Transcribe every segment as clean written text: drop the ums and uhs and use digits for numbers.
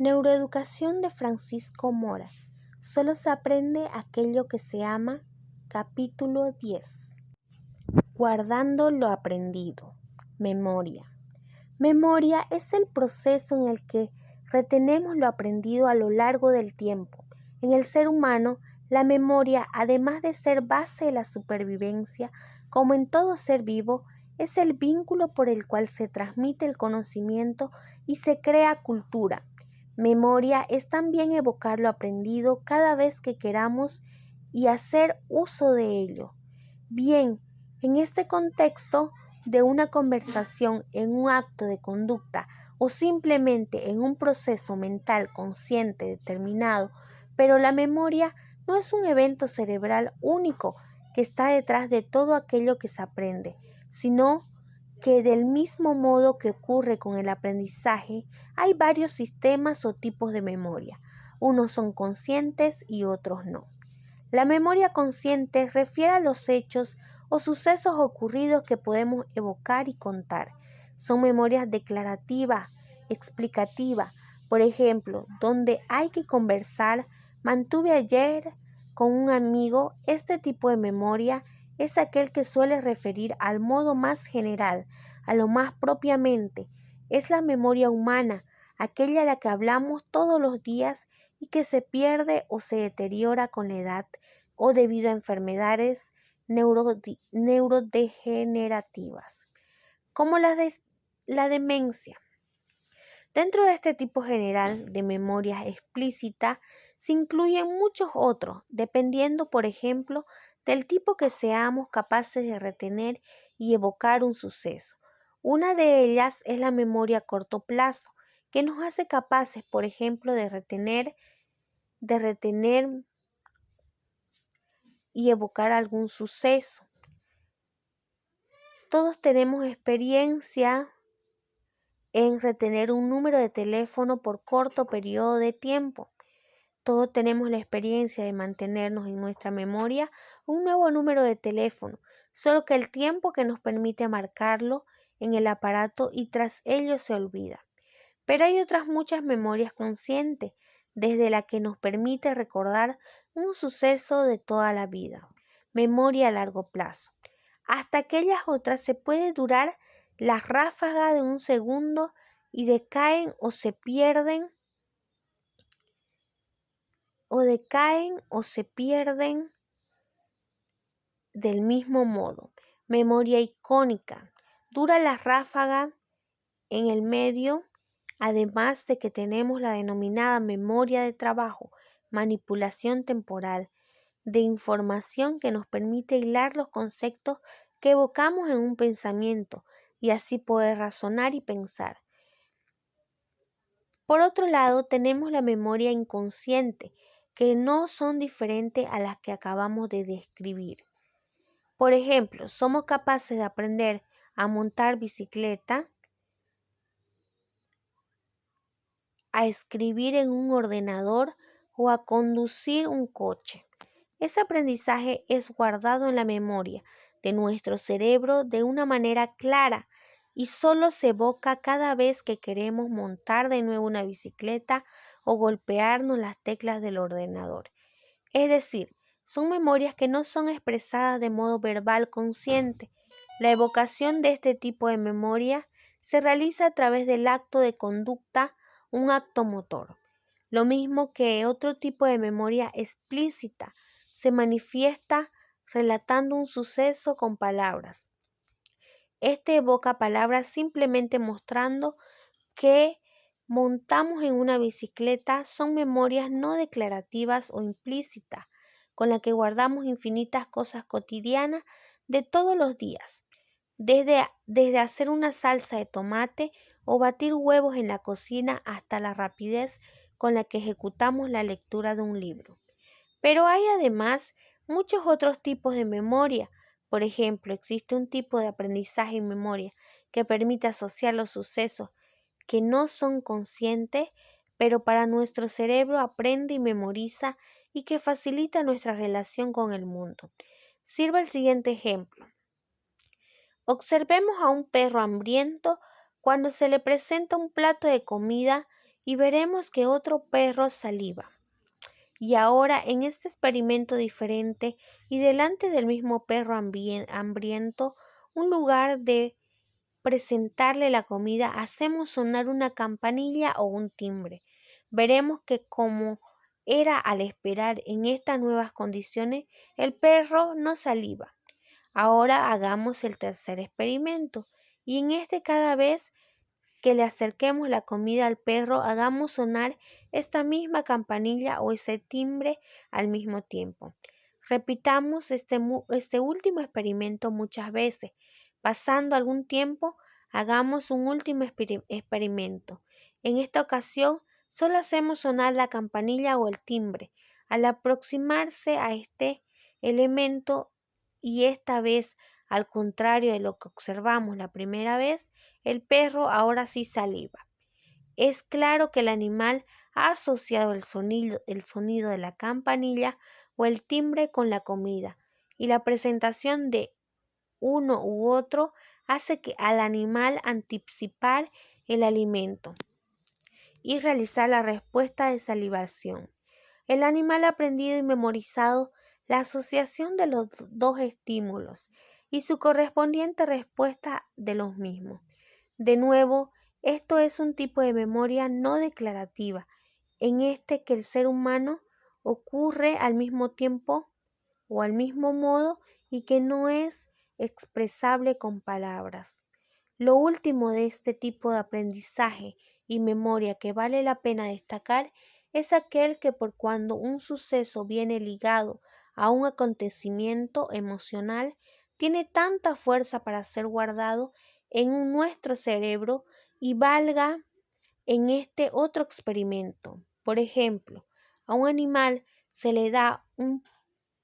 Neuroeducación de Francisco Mora. Solo se aprende aquello que se ama. Capítulo 10. Guardando lo aprendido. Memoria. Memoria es el proceso en el que retenemos lo aprendido a lo largo del tiempo. En el ser humano, la memoria, además de ser base de la supervivencia, como en todo ser vivo, es el vínculo por el cual se transmite el conocimiento y se crea cultura. Memoria es también evocar lo aprendido cada vez que queramos y hacer uso de ello. Bien, en este contexto de una conversación, en un acto de conducta o simplemente en un proceso mental consciente determinado, pero la memoria no es un evento cerebral único que está detrás de todo aquello que se aprende, sino que del mismo modo que ocurre con el aprendizaje, hay varios sistemas o tipos de memoria. Unos son conscientes y otros no. La memoria consciente refiere a los hechos o sucesos ocurridos que podemos evocar y contar. Son memorias declarativas, explicativas. Por ejemplo, donde hay que conversar, mantuve ayer con un amigo. Este tipo de memoria es aquel que suele referir al modo más general, a lo más propiamente. Es la memoria humana, aquella a la que hablamos todos los días y que se pierde o se deteriora con la edad o debido a enfermedades neurodegenerativas, como la demencia. Dentro de este tipo general de memoria explícita se incluyen muchos otros, dependiendo, por ejemplo, del tipo que seamos capaces de retener y evocar un suceso. Una de ellas es la memoria a corto plazo, que nos hace capaces, por ejemplo, de retener y evocar algún suceso. Todos tenemos experiencia en retener un número de teléfono por corto periodo de tiempo. Todos tenemos la experiencia de mantenernos en nuestra memoria un nuevo número de teléfono, solo que el tiempo que nos permite marcarlo en el aparato y tras ello se olvida. Pero hay otras muchas memorias conscientes, desde la que nos permite recordar un suceso de toda la vida, memoria a largo plazo. Hasta aquellas otras se puede durar la ráfaga de un segundo y decaen o se pierden del mismo modo. Memoria icónica. Dura la ráfaga en el medio, además de que tenemos la denominada memoria de trabajo, manipulación temporal, de información que nos permite hilar los conceptos que evocamos en un pensamiento y así poder razonar y pensar. Por otro lado, tenemos la memoria inconsciente, que no son diferentes a las que acabamos de describir. Por ejemplo, somos capaces de aprender a montar bicicleta, a escribir en un ordenador o a conducir un coche. Ese aprendizaje es guardado en la memoria de nuestro cerebro de una manera clara y solo se evoca cada vez que queremos montar de nuevo una bicicleta o golpearnos las teclas del ordenador. Es decir, son memorias que no son expresadas de modo verbal consciente. La evocación de este tipo de memoria se realiza a través del acto de conducta, un acto motor. Lo mismo que otro tipo de memoria explícita, se manifiesta relatando un suceso con palabras. Este evoca palabras simplemente mostrando que montamos en una bicicleta. Son memorias no declarativas o implícitas, con las que guardamos infinitas cosas cotidianas de todos los días, desde hacer una salsa de tomate o batir huevos en la cocina hasta la rapidez con la que ejecutamos la lectura de un libro. Pero hay además muchos otros tipos de memoria. Por ejemplo, existe un tipo de aprendizaje y memoria que permite asociar los sucesos que no son conscientes, pero para nuestro cerebro aprende y memoriza y que facilita nuestra relación con el mundo. Sirva el siguiente ejemplo. Observemos a un perro hambriento cuando se le presenta un plato de comida y veremos que otro perro saliva. Y ahora, en este experimento diferente y delante del mismo perro hambriento, en lugar de presentarle la comida, hacemos sonar una campanilla o un timbre. Veremos que como era al esperar en estas nuevas condiciones, el perro no saliva. Ahora hagamos el tercer experimento y en este cada vez que le acerquemos la comida al perro, hagamos sonar esta misma campanilla o ese timbre al mismo tiempo. Repitamos este último experimento muchas veces. Pasando algún tiempo, hagamos un último experimento. En esta ocasión, solo hacemos sonar la campanilla o el timbre. Al aproximarse a este elemento y esta vez, al contrario de lo que observamos la primera vez, el perro ahora sí saliva. Es claro que el animal ha asociado el sonido de la campanilla o el timbre con la comida, y la presentación de uno u otro hace que al animal anticipar el alimento y realizar la respuesta de salivación. El animal ha aprendido y memorizado la asociación de los dos estímulos y su correspondiente respuesta de los mismos. De nuevo, esto es un tipo de memoria no declarativa, en este que el ser humano ocurre al mismo tiempo o al mismo modo y que no es expresable con palabras. Lo último de este tipo de aprendizaje y memoria que vale la pena destacar es aquel que por cuando un suceso viene ligado a un acontecimiento emocional, tiene tanta fuerza para ser guardado en nuestro cerebro y valga en este otro experimento. Por ejemplo, a un animal se le da un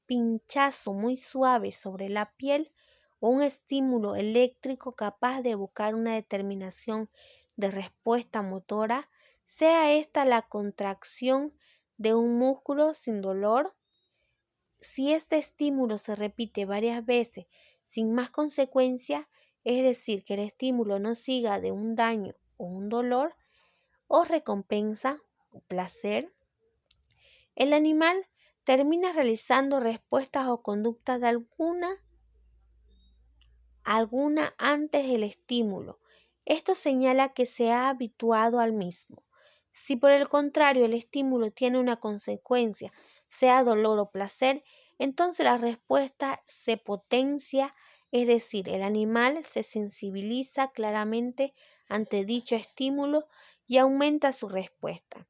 pinchazo muy suave sobre la piel o un estímulo eléctrico capaz de evocar una determinación de respuesta motora, sea esta la contracción de un músculo sin dolor. Si este estímulo se repite varias veces sin más consecuencia, es decir, que el estímulo no siga de un daño o un dolor o recompensa o placer, el animal termina realizando respuestas o conductas de alguna antes del estímulo. Esto señala que se ha habituado al mismo. Si por el contrario el estímulo tiene una consecuencia, sea dolor o placer, entonces la respuesta se potencia, es decir, el animal se sensibiliza claramente ante dicho estímulo y aumenta su respuesta.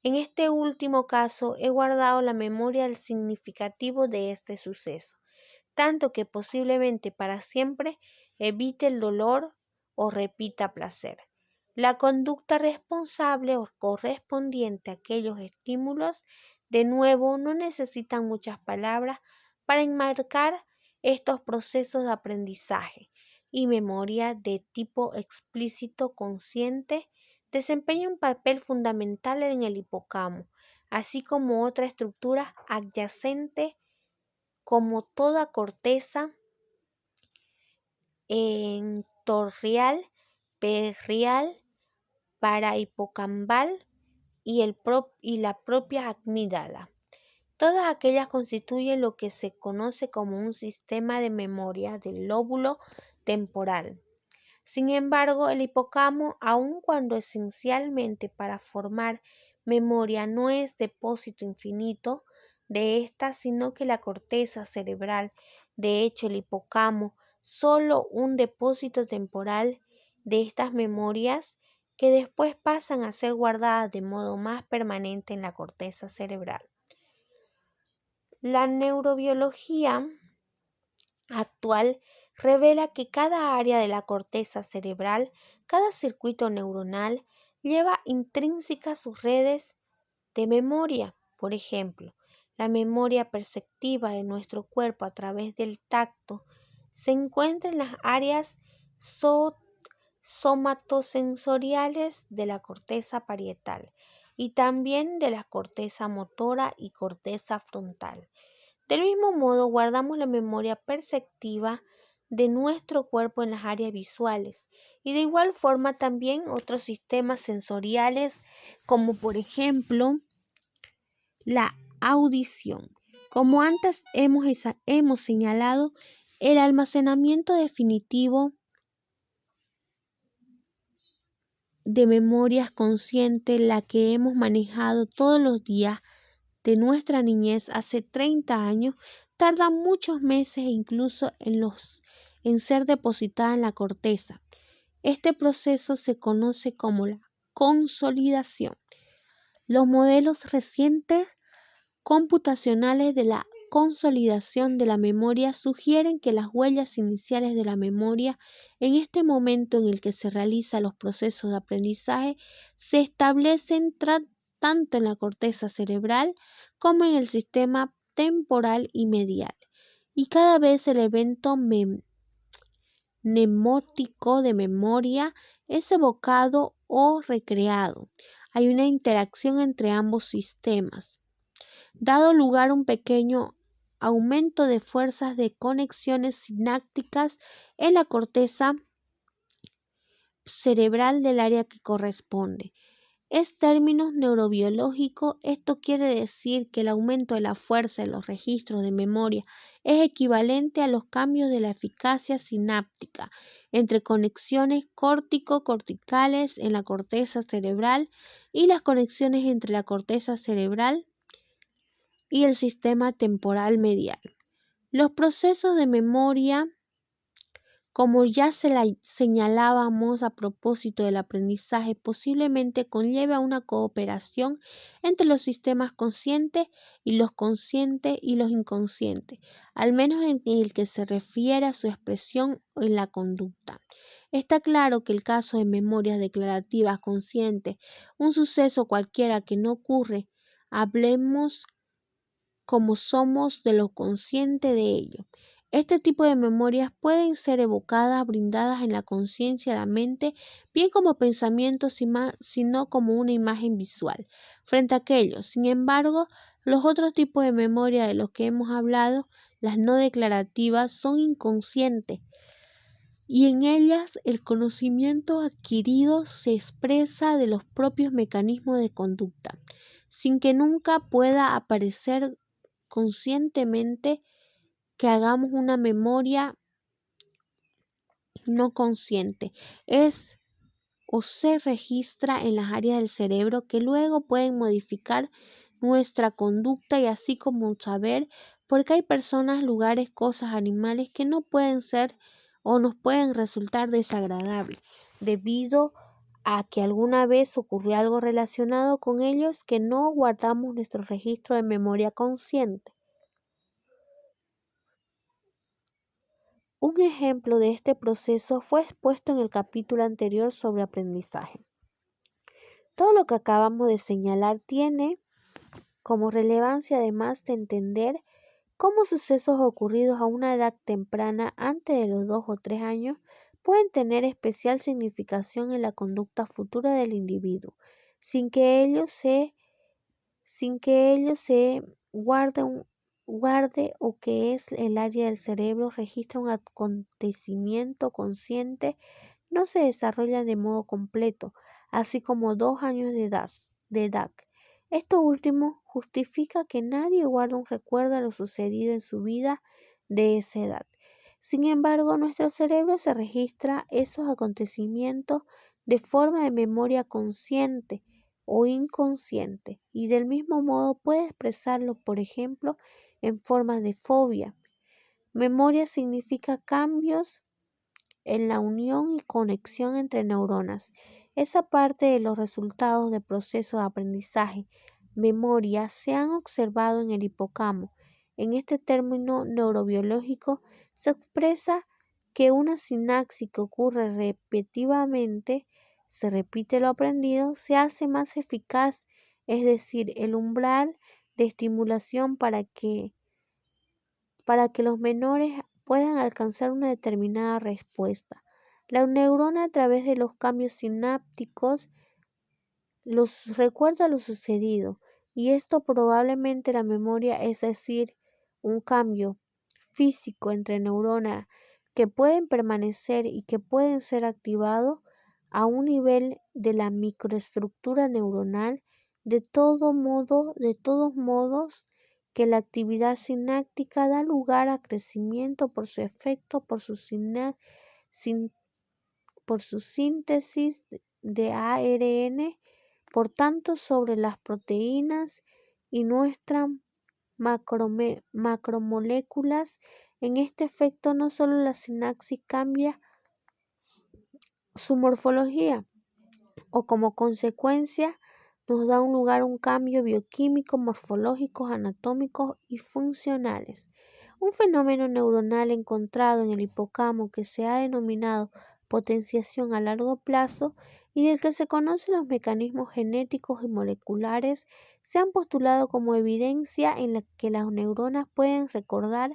En este último caso, he guardado la memoria del significativo de este suceso, tanto que posiblemente para siempre evite el dolor o repita placer. La conducta responsable o correspondiente a aquellos estímulos, de nuevo, no necesitan muchas palabras para enmarcar estos procesos de aprendizaje y memoria de tipo explícito consciente. Desempeña un papel fundamental en el hipocampo, así como otra estructura adyacente como toda corteza entorrial, perrial, parahipocambal y la propia amígdala. Todas aquellas constituyen lo que se conoce como un sistema de memoria del lóbulo temporal. Sin embargo, el hipocampo, aun cuando esencialmente para formar memoria no es depósito infinito de esta, sino que la corteza cerebral, de hecho el hipocampo, solo un depósito temporal de estas memorias que después pasan a ser guardadas de modo más permanente en la corteza cerebral. La neurobiología actual revela que cada área de la corteza cerebral, cada circuito neuronal, lleva intrínsecas sus redes de memoria. Por ejemplo, la memoria perceptiva de nuestro cuerpo a través del tacto se encuentra en las áreas somatosensoriales de la corteza parietal y también de la corteza motora y corteza frontal. Del mismo modo, guardamos la memoria perceptiva de nuestro cuerpo en las áreas visuales y de igual forma también otros sistemas sensoriales como por ejemplo la audición. Como antes hemos señalado, el almacenamiento definitivo de memorias conscientes, la que hemos manejado todos los días de nuestra niñez hace 30 años, tarda muchos meses e incluso en ser depositada en la corteza. Este proceso se conoce como la consolidación. Los modelos recientes computacionales de la consolidación de la memoria sugieren que las huellas iniciales de la memoria en este momento en el que se realizan los procesos de aprendizaje se establecen tanto en la corteza cerebral como en el sistema temporal y medial, y cada vez el evento mnemótico de memoria es evocado o recreado. Hay una interacción entre ambos sistemas, dado lugar a un pequeño aumento de fuerzas de conexiones sinápticas en la corteza cerebral del área que corresponde. En términos neurobiológicos, esto quiere decir que el aumento de la fuerza en los registros de memoria es equivalente a los cambios de la eficacia sináptica entre conexiones córtico-corticales en la corteza cerebral y las conexiones entre la corteza cerebral y el sistema temporal medial. Los procesos de memoria, como ya señalábamos a propósito del aprendizaje, posiblemente conlleva una cooperación entre los sistemas conscientes y los inconscientes, al menos en el que se refiere a su expresión en la conducta. Está claro que el caso de memorias declarativas conscientes, un suceso cualquiera que no ocurre, hablemos como somos de lo consciente de ello. Este tipo de memorias pueden ser evocadas, brindadas en la conciencia de la mente, bien como pensamientos, sino como una imagen visual. Frente a aquellos, sin embargo, los otros tipos de memoria de los que hemos hablado, las no declarativas, son inconscientes, y en ellas el conocimiento adquirido se expresa de los propios mecanismos de conducta, sin que nunca pueda aparecer conscientemente que hagamos una memoria no consciente. Es o se registra en las áreas del cerebro que luego pueden modificar nuestra conducta y así como saber, porque hay personas, lugares, cosas, animales que no pueden ser o nos pueden resultar desagradables debido a que alguna vez ocurrió algo relacionado con ellos que no guardamos nuestro registro de memoria consciente. Un ejemplo de este proceso fue expuesto en el capítulo anterior sobre aprendizaje. Todo lo que acabamos de señalar tiene como relevancia, además de entender cómo sucesos ocurridos a una edad temprana, antes de los 2 o 3 años, pueden tener especial significación en la conducta futura del individuo, sin que ello se guarde o que es el área del cerebro registra un acontecimiento consciente, no se desarrolla de modo completo, así como 2 años de edad. Esto último justifica que nadie guarde un recuerdo de lo sucedido en su vida de esa edad. Sin embargo, nuestro cerebro se registra esos acontecimientos de forma de memoria consciente o inconsciente, y del mismo modo puede expresarlo, por ejemplo, en forma de fobia. Memoria significa cambios en la unión y conexión entre neuronas. Esa parte de los resultados del proceso de aprendizaje, memoria, se han observado en el hipocampo. En este término neurobiológico se expresa que una sinapsis que ocurre repetitivamente, se repite lo aprendido, se hace más eficaz, es decir, el umbral de estimulación para que los menores puedan alcanzar una determinada respuesta. La neurona, a través de los cambios sinápticos, los recuerda lo sucedido, y esto probablemente la memoria, es decir, un cambio físico entre neuronas, que pueden permanecer y que pueden ser activados a un nivel de la microestructura neuronal. De todos modos, que la actividad sináptica da lugar a crecimiento por su efecto, por su síntesis de ARN, por tanto, sobre las proteínas y nuestras macromoléculas. En este efecto, no solo la sinapsis cambia su morfología, o como consecuencia nos da lugar a un cambio bioquímico, morfológicos, anatómicos y funcionales. Un fenómeno neuronal encontrado en el hipocampo que se ha denominado potenciación a largo plazo y del que se conocen los mecanismos genéticos y moleculares, se han postulado como evidencia en la que las neuronas pueden recordar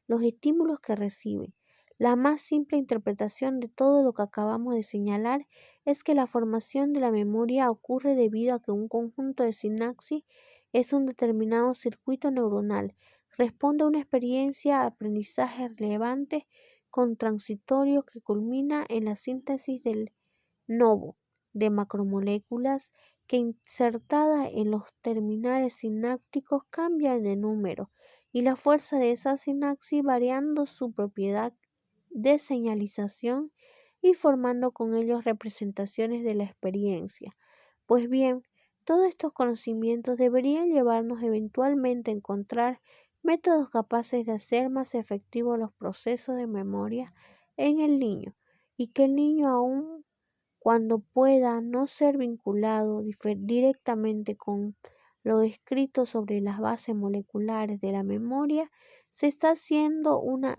los estímulos que reciben. La más simple interpretación de todo lo que acabamos de señalar es que la formación de la memoria ocurre debido a que un conjunto de sinapsis es un determinado circuito neuronal, responde a una experiencia de aprendizaje relevante con transitorios que culmina en la síntesis del novo de macromoléculas que insertadas en los terminales sinápticos cambian de número y la fuerza de esa sinapsis variando su propiedad de señalización y formando con ellos representaciones de la experiencia. Pues bien, todos estos conocimientos deberían llevarnos eventualmente a encontrar métodos capaces de hacer más efectivos los procesos de memoria en el niño, y que el niño, aun cuando pueda no ser vinculado directamente con lo escrito sobre las bases moleculares de la memoria, se está haciendo una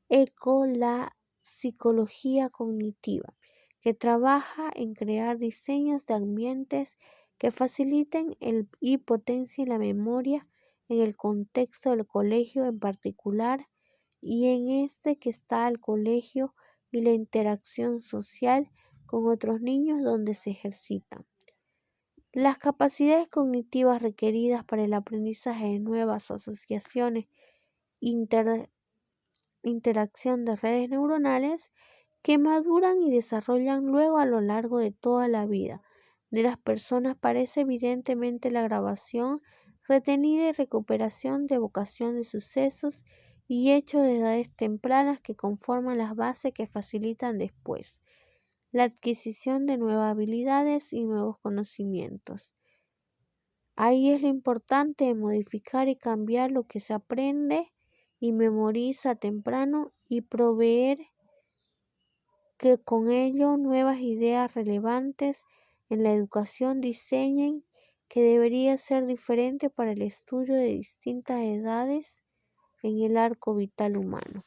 la psicología cognitiva, que trabaja en crear diseños de ambientes que faciliten y potencien la memoria en el contexto del colegio en particular, y en este que está el colegio y la interacción social con otros niños donde se ejercitan. Las capacidades cognitivas requeridas para el aprendizaje de nuevas asociaciones, interacción de redes neuronales que maduran y desarrollan luego a lo largo de toda la vida de las personas. Parece evidentemente la grabación, retenida y recuperación de evocación de sucesos y hechos de edades tempranas que conforman las bases que facilitan después la adquisición de nuevas habilidades y nuevos conocimientos. Ahí es lo importante de modificar y cambiar lo que se aprende y memoriza temprano y proveer que con ello nuevas ideas relevantes en la educación diseñen que debería ser diferente para el estudio de distintas edades en el arco vital humano.